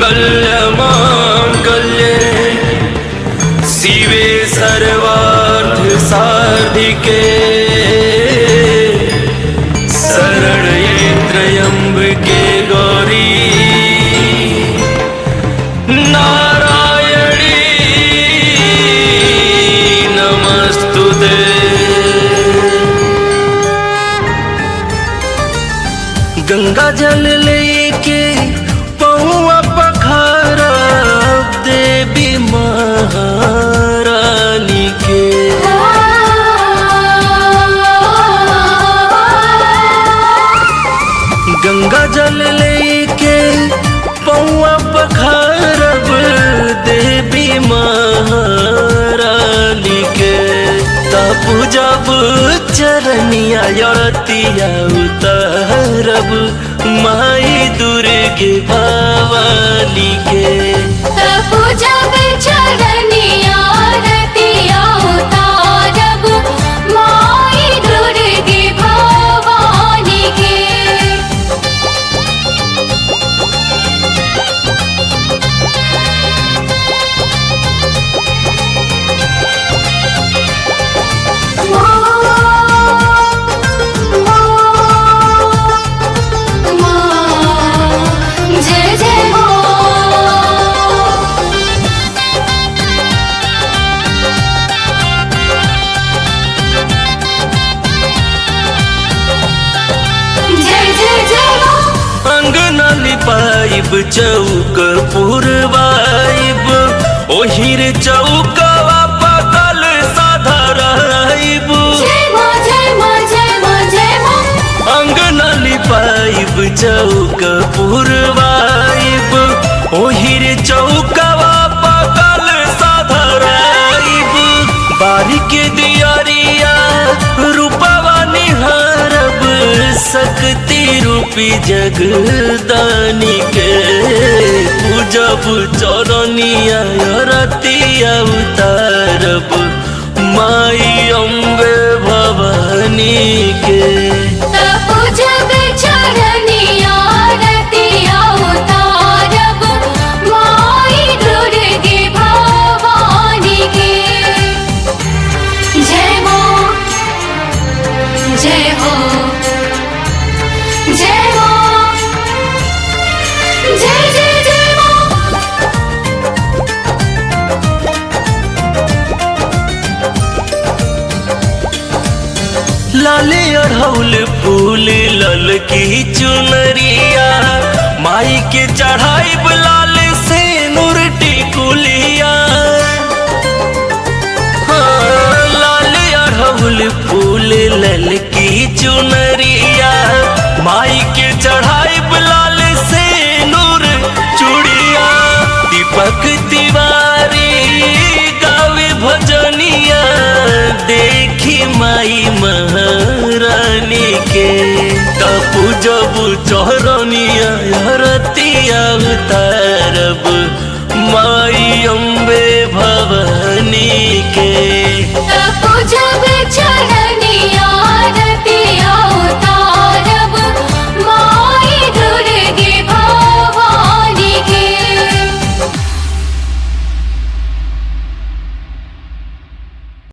मङ्गल्यमाङ्गल्ये शिवे सर्वार्थसाधिके शरण्ये त्र्यम्बके गौरी नारायणी नमस्तुते। गंगा जल लेके पहुआ पखारब देवी महारानी के। गंगा जल लेके पहुआ पखारब देवी महारानी के। तब जब चरनिया यतिया उतारब माई दुर्गे भवानी के। तब जब चरनिया रतिया उतारब माई दुर्गे भवानी के। जय जय हो। जय जय जय हो। अंगना लिपाइब चौक पुरवाइब ओहिर चौकवा पकल साधराइब। जय माँ जय माँ जय माँ जय माँ। अंगना लिपाइब चौक पुरवाइब ओहिर चौकवा पकल साधराइब। बारी के दियारिया रूपवा निहारब शक्ति रूपी जगदानी के। पूजब चरनिया रतिया उतारब माई अम्बे भवानी के। तब जब चरनिया रतिया उतारब माई दुर्गे भवानी के। जय माँ जय हो। जय माँ जय जय जय माँ। लाले अड़हुल फूल ललकी चुनरिया माई के चढ़ाइब लाल से नूर टिकुलिया। हाँ, लाले अड़हुल फूल ललकी चुनरिया माई के चढ़ाइब लाल से नूर चूड़िया। दीपक तिवारी गावे भजनिया देखी माई महारानी के। तपू जब चरनिया रतिया उतारब माई अम्बे भवानी के।